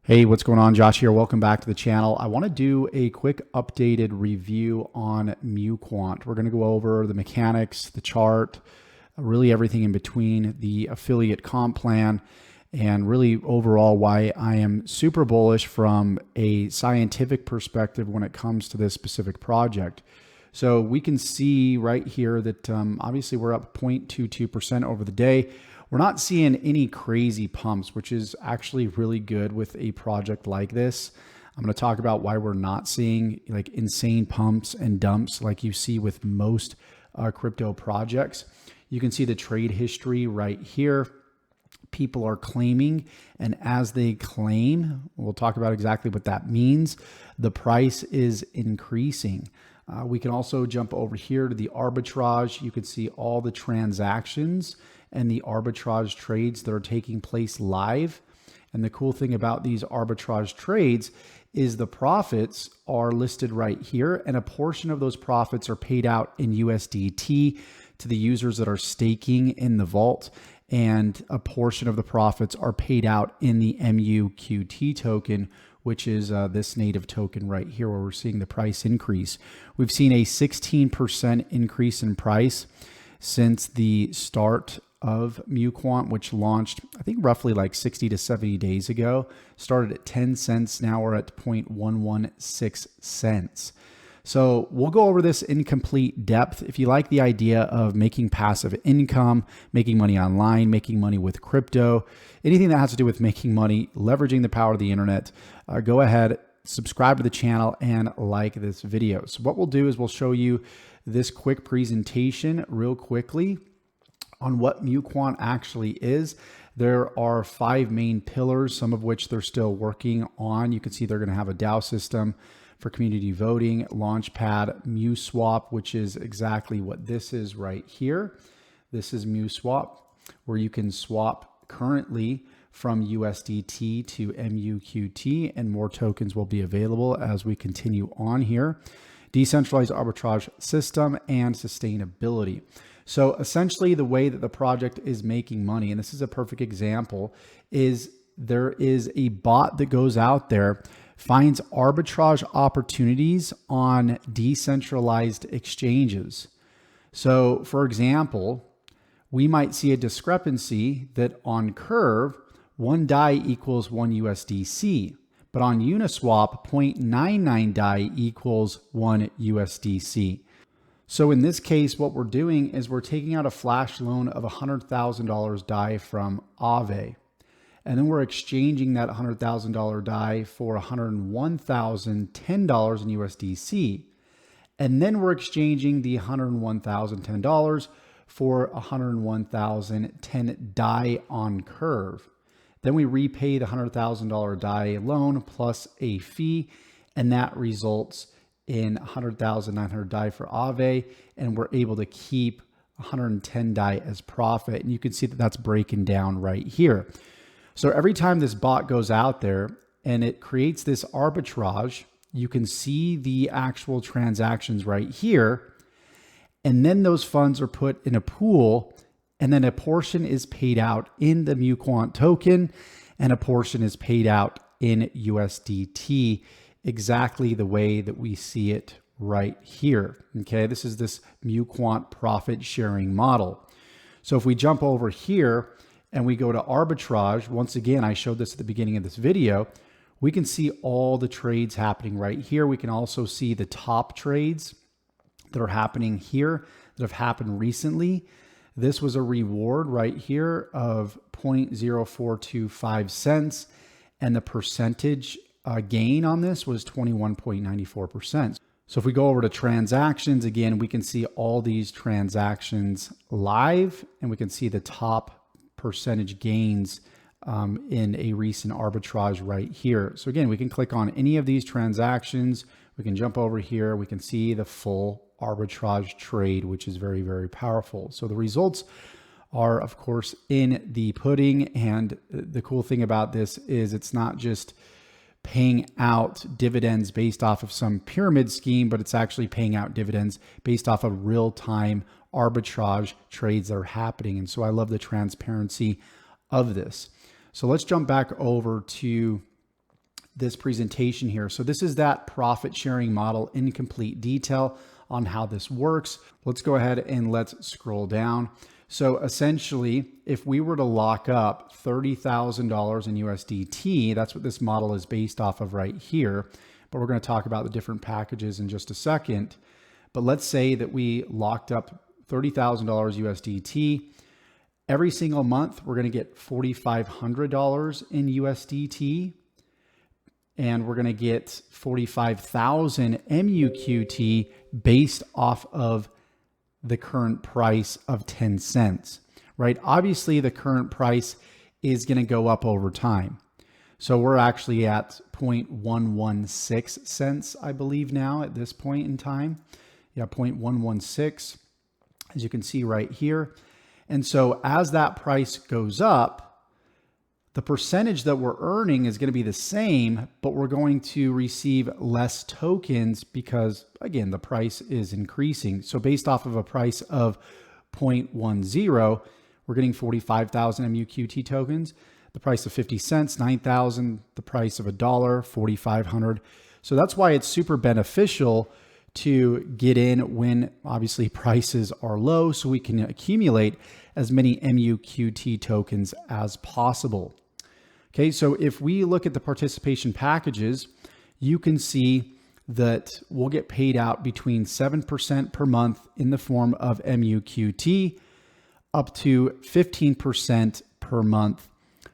Hey, what's going on? Josh here. Welcome back to the channel. I want to do a quick updated review on MuQuant. We're going to go over the mechanics, the chart, really everything in between, the affiliate comp plan, and really overall why I am super bullish from a scientific perspective when it comes to this specific project. So we can see right here that obviously we're up 0.22% over the day. We're not seeing any crazy pumps, which is actually really good with a project like this. I'm going to talk about why we're not seeing like insane pumps and dumps like you see with most crypto projects. You can see the trade history right here. People are claiming, and as they claim, we'll talk about exactly what that means, the price is increasing. We can also jump over here to the arbitrage. You can see all the transactions and the arbitrage trades that are taking place live. And the cool thing about these arbitrage trades is the profits are listed right here, and a portion of those profits are paid out in USDT to the users that are staking in the vault, and a portion of the profits are paid out in the MuQT token, which is this native token right here where we're seeing the price increase. We've seen a 16% increase in price since the start of MuQuant, which launched, I think, roughly like 60 to 70 days ago. Started at 10 cents. Now we're at 0.116 cents. So we'll go over this in complete depth. If you like the idea of making passive income, making money online, making money with crypto, anything that has to do with making money, leveraging the power of the internet, go ahead, subscribe to the channel and like this video. So what we'll do is we'll show you this quick presentation real quickly on what MuQuant actually is. There are 5 main pillars, some of which they're still working on. You can see they're going to have a DAO system for community voting, Launchpad, MuSwap, which is exactly what this is right here. This is MuSwap, where you can swap currently from USDT to MuQT, and more tokens will be available as we continue on here. Decentralized arbitrage system and sustainability. So essentially the way that the project is making money, and this is a perfect example, is there is a bot that goes out there, finds arbitrage opportunities on decentralized exchanges. So for example, we might see a discrepancy that on Curve, 1 DAI equals 1 USDC, but on Uniswap, 0.99 DAI equals 1 USDC. So in this case, what we're doing is we're taking out a flash loan of $100,000 DAI from Aave. And then we're exchanging that $100,000 DAI for $101,010 in USDC. And then we're exchanging the $101,010 for $101,010 DAI on Curve. Then we repay the $100,000 DAI loan plus a fee, and that results in 100,900 DAI for Aave, and we're able to keep 110 DAI as profit. And you can see that that's breaking down right here. So every time this bot goes out there and it creates this arbitrage, you can see the actual transactions right here. And then those funds are put in a pool, and then a portion is paid out in the MuQuant token and a portion is paid out in USDT, exactly the way that we see it right here. Okay, this is this MuQuant profit sharing model. So if we jump over here and we go to arbitrage, once again, I showed this at the beginning of this video, we can see all the trades happening right here. We can also see the top trades that are happening here that have happened recently. This was a reward right here of 0.0425 cents, and the percentage gain on this was 21.94%. So if we go over to transactions, again, we can see all these transactions live, and we can see the top percentage gains in a recent arbitrage right here. So again, we can click on any of these transactions. We can jump over here. We can see the full arbitrage trade, which is very, very powerful. So the results are, of course, in the pudding. And the cool thing about this is it's not just paying out dividends based off of some pyramid scheme, but it's actually paying out dividends based off of real-time arbitrage trades that are happening. And so I love the transparency of this. So let's jump back over to this presentation here. So this is that profit sharing model in complete detail on how this works. Let's go ahead and let's scroll down. So essentially, if we were to lock up $30,000 in USDT, that's what this model is based off of right here. But we're going to talk about the different packages in just a second. But let's say that we locked up $30,000 USDT. Every single month, we're going to get $4,500 in USDT. And we're going to get 45,000 MuQT based off of the current price of 10 cents, right? Obviously, the current price is going to go up over time. So we're actually at 0.116 cents, I believe now at this point in time. Yeah, 0.116, as you can see right here. And so as that price goes up, the percentage that we're earning is going to be the same, but we're going to receive less tokens because, again, the price is increasing. So based off of a price of 0.10, we're getting 45,000 MuQT tokens. The price of 50 cents, 9,000. The price of $1, 4,500. So that's why it's super beneficial to get in when obviously prices are low, so we can accumulate as many MuQT tokens as possible. Okay, so if we look at the participation packages, you can see that we'll get paid out between 7% per month in the form of MuQT, up to 15% per month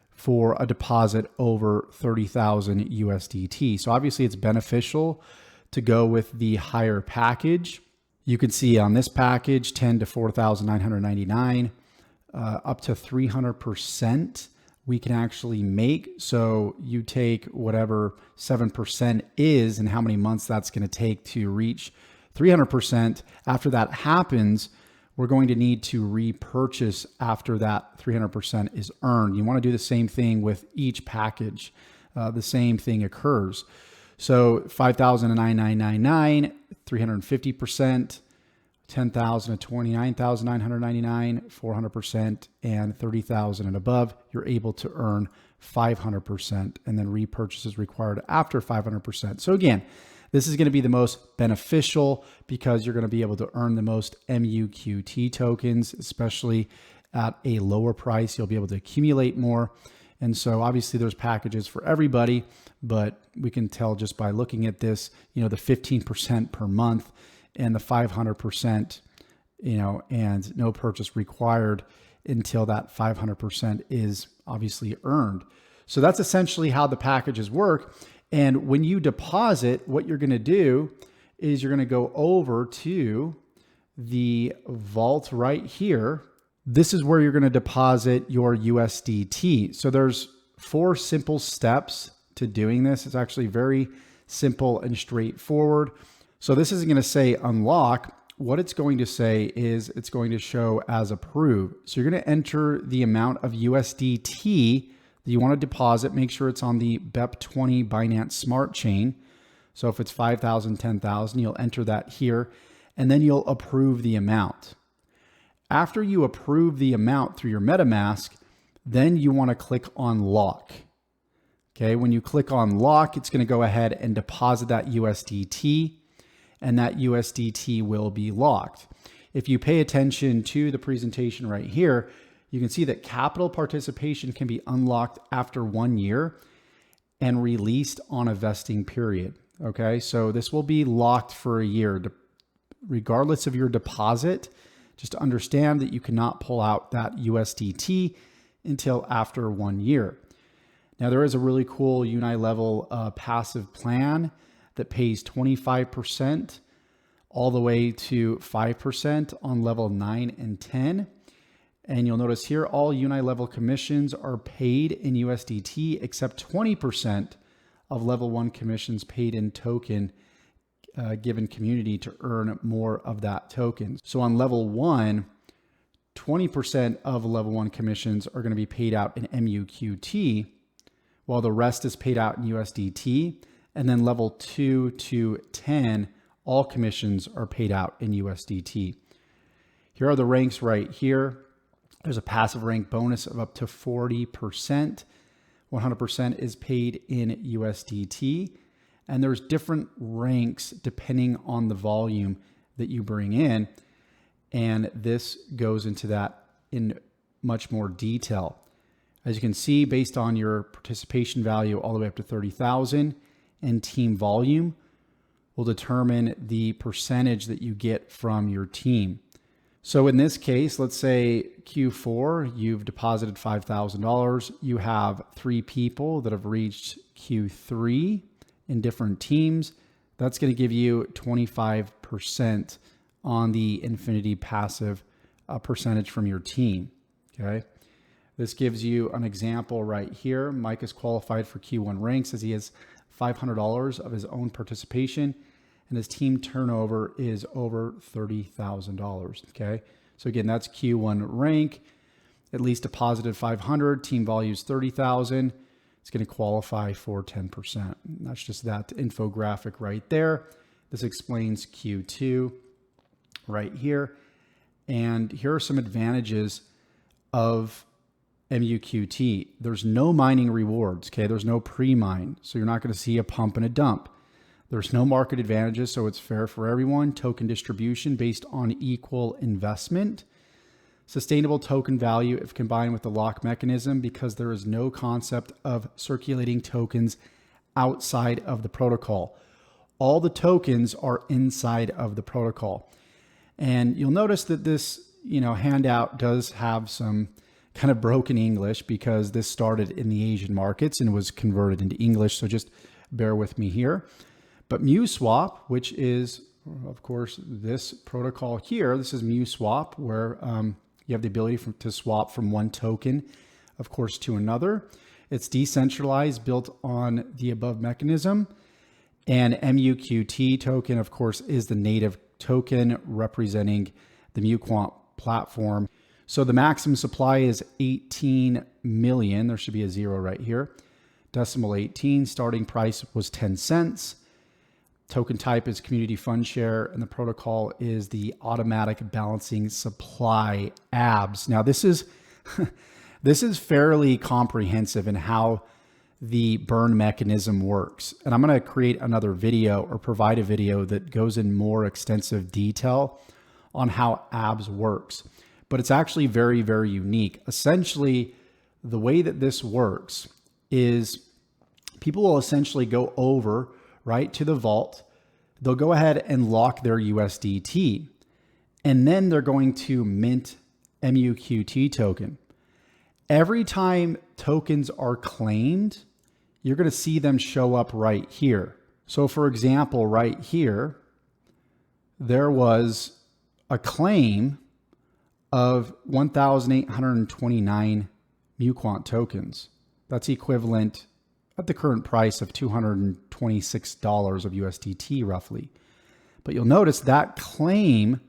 for a deposit over 30,000 USDT. So obviously it's beneficial to go with the higher package. You can see on this package, 10 to 4,999, up to 300%. We can actually make. So you take whatever 7% is and how many months that's going to take to reach 300%. After that happens, we're going to need to repurchase after that 300% is earned. You want to do the same thing with each package. The same thing occurs. So 5,999, 350%, 10,000 to 29,999, 400%, and 30,000 and above, you're able to earn 500%, and then repurchase is required after 500%. So again, this is going to be the most beneficial because you're going to be able to earn the most MuQT tokens, especially at a lower price. You'll be able to accumulate more. And so obviously there's packages for everybody, but we can tell just by looking at this, the 15% per month and the 500%, and no purchase required until that 500% is obviously earned. So that's essentially how the packages work. And when you deposit, what you're going to do is you're going to go over to the vault right here. This is where you're going to deposit your USDT. So there's 4 simple steps to doing this. It's actually very simple and straightforward. So this isn't going to say unlock. What it's going to say is it's going to show as approved. So you're going to enter the amount of USDT that you want to deposit. Make sure it's on the BEP20 Binance Smart Chain. So if it's 5,000, 10,000, you'll enter that here, and then you'll approve the amount. After you approve the amount through your MetaMask, then you want to click on lock. Okay, when you click on lock, it's going to go ahead and deposit that USDT, and that USDT will be locked. If you pay attention to the presentation right here, you can see that capital participation can be unlocked after 1 year and released on a vesting period. Okay, so this will be locked for a year, regardless of your deposit. Just to understand that you cannot pull out that USDT until after 1 year. Now there is a really cool uni-level passive plan that pays 25% all the way to 5% on level 9 and 10. And you'll notice here, all uni-level commissions are paid in USDT, except 20% of level 1 commissions paid in token given community to earn more of that token. So on level 1, 20% of level 1 commissions are going to be paid out in MuQT, while the rest is paid out in USDT. And then level 2 to 10, all commissions are paid out in USDT. Here are the ranks right here. There's a passive rank bonus of up to 40%, 100% is paid in USDT. And there's different ranks depending on the volume that you bring in. And this goes into that in much more detail. As you can see, based on your participation value all the way up to 30,000 and team volume will determine the percentage that you get from your team. So in this case, let's say Q4, you've deposited $5,000. You have 3 people that have reached Q3 in different teams. That's going to give you 25% on the Infinity passive percentage from your team. Okay. This gives you an example right here. Mike is qualified for Q1 ranks as he has $500 of his own participation and his team turnover is over $30,000. Okay. So again, that's Q1 rank, at least deposited 500, team value is 30,000. It's going to qualify for 10%. That's just that infographic right there. This explains Q2 right here. And here are some advantages of MuQT. There's no mining rewards, okay? There's no pre-mine, so you're not going to see a pump and a dump. There's no market advantages, so it's fair for everyone. Token distribution based on equal investment. Sustainable token value if combined with the lock mechanism, because there is no concept of circulating tokens outside of the protocol. All the tokens are inside of the protocol. And you'll notice that this, handout does have some kind of broken English because this started in the Asian markets and was converted into English. So just bear with me here. But MuSwap, which is, of course, this protocol here, this is MuSwap, where you have the ability to swap from one token, of course, to another. It's decentralized, built on the above mechanism. And MuQT token, of course, is the native token representing the MuQuant platform. So the maximum supply is 18 million. There should be a 0 right here. Decimal 18. Starting price was 10 cents. Token type is community fund share, and the protocol is the automatic balancing supply ABS. Now this is this is fairly comprehensive in how the burn mechanism works. And I'm going to create another video or provide a video that goes in more extensive detail on how ABS works. But it's actually very, very unique. Essentially, the way that this works is people will essentially go over right to the vault. They'll go ahead and lock their USDT, and then they're going to mint MuQT token. Every time tokens are claimed, you're going to see them show up right here. So for example, right here, there was a claim of 1,829 MuQuant tokens. That's equivalent at the current price of $226 of USDT roughly. But you'll notice that claim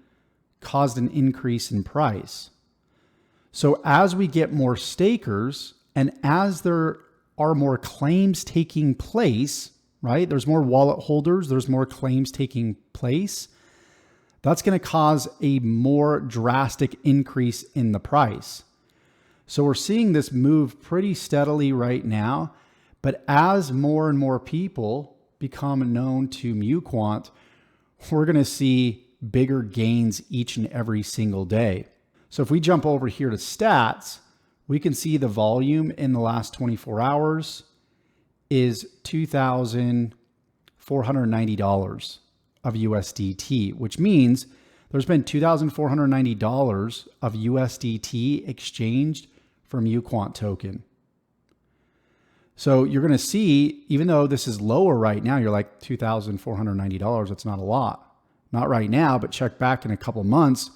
caused an increase in price. So as we get more stakers and as there are more claims taking place, right? There's more wallet holders, there's more claims taking place. That's going to cause a more drastic increase in the price. So we're seeing this move pretty steadily right now. But as more and more people become known to MuQuant, we're going to see bigger gains each and every single day. So if we jump over here to stats, we can see the volume in the last 24 hours is $2,490 of USDT, which means there's been $2,490 of USDT exchanged for MuQuant token. So you're going to see, even though this is lower right now, you're like $2,490. That's not a lot. Not right now, but check back in a couple months.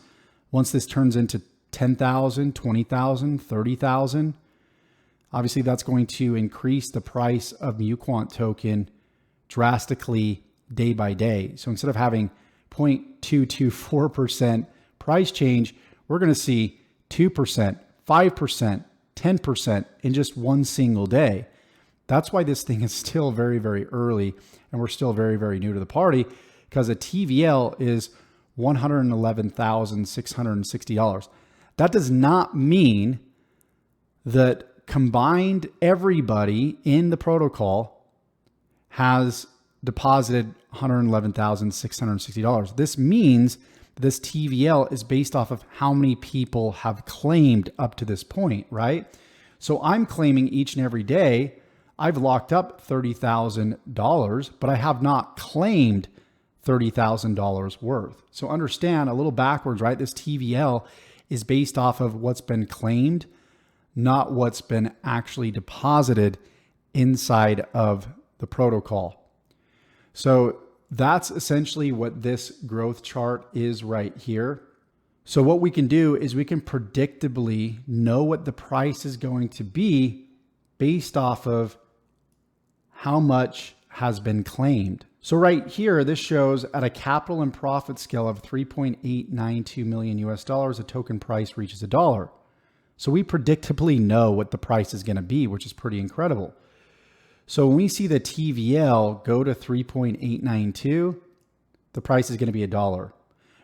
Once this turns into 10,000, 20,000, 30,000, obviously that's going to increase the price of MuQuant token drastically day by day. So instead of having 0.224% price change, we're going to see 2%, 5%, 10% in just one single day. That's why this thing is still very, very early and we're still very, very new to the party, because a TVL is $111,660. That does not mean that combined everybody in the protocol has deposited $111,660. This means this TVL is based off of how many people have claimed up to this point, right? So I'm claiming each and every day. I've locked up $30,000, but I have not claimed $30,000 worth. So understand a little backwards, right? This TVL is based off of what's been claimed, not what's been actually deposited inside of the protocol. So that's essentially what this growth chart is right here. So what we can do is we can predictably know what the price is going to be based off of how much has been claimed. So right here, this shows at a capital and profit scale of 3.892 million US dollars, a token price reaches $1. So we predictably know what the price is going to be, which is pretty incredible. So when we see the TVL go to 3.892, the price is going to be $1.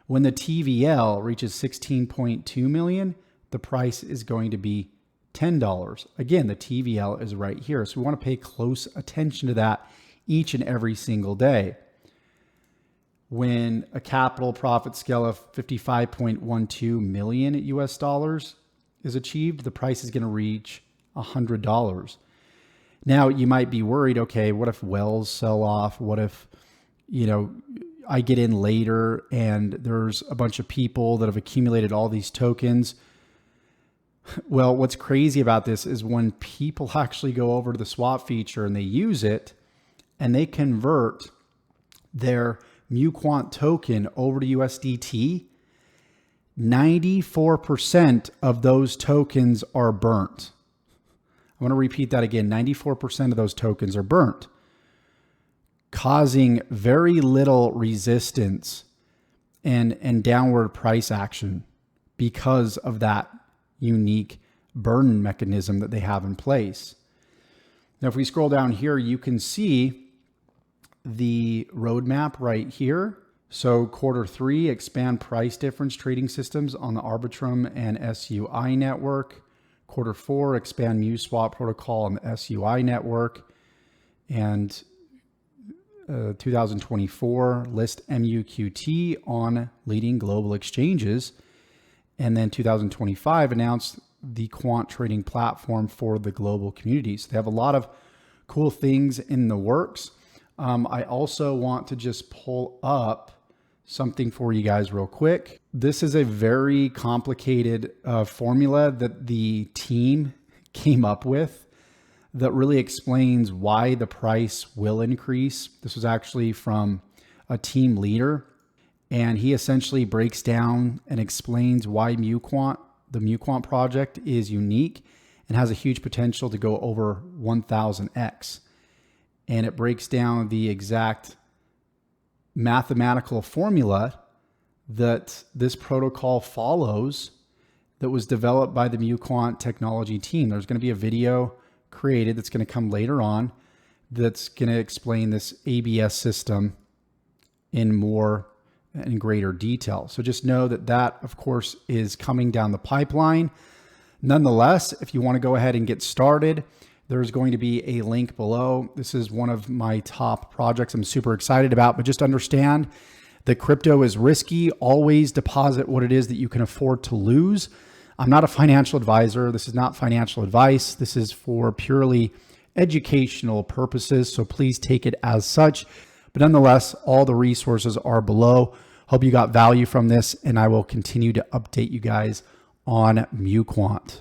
When the TVL reaches 16.2 million, the price is going to be $10. Again, the TVL is right here. So we want to pay close attention to that each and every single day. When a capital profit scale of 55.12 million US dollars is achieved, the price is going to reach $100. Now you might be worried, okay, what if wells sell off? What if, I get in later and there's a bunch of people that have accumulated all these tokens? Well, what's crazy about this is when people actually go over to the swap feature and they use it and they convert their MuQuant token over to USDT, 94% of those tokens are burnt. I want to repeat that again. 94% of those tokens are burnt, causing very little resistance and downward price action because of that unique burn mechanism that they have in place. Now, if we scroll down here, you can see the roadmap right here. So Q3, expand price difference trading systems on the Arbitrum and SUI network. Q4, expand MuSwap protocol on the SUI network. And 2024, list MuQT on leading global exchanges. And then 2025, announced the quant trading platform for the global community. So they have a lot of cool things in the works. I also want to just pull up something for you guys real quick. This is a very complicated formula that the team came up with that really explains why the price will increase. This was actually from a team leader, and he essentially breaks down and explains why MuQuant, the MuQuant project, is unique and has a huge potential to go over 1000x. And it breaks down the exact mathematical formula that this protocol follows that was developed by the MuQuant technology team. There's going to be a video created that's going to come later on that's going to explain this ABS system in greater detail. So just know that that, of course, is coming down the pipeline. Nonetheless, if you want to go ahead and get started, there's going to be a link below. This is one of my top projects I'm super excited about, but just understand that crypto is risky. Always deposit what it is that you can afford to lose. I'm not a financial advisor. This is not financial advice. This is for purely educational purposes. So please take it as such. But nonetheless, all the resources are below. Hope you got value from this, and I will continue to update you guys on MuQuant.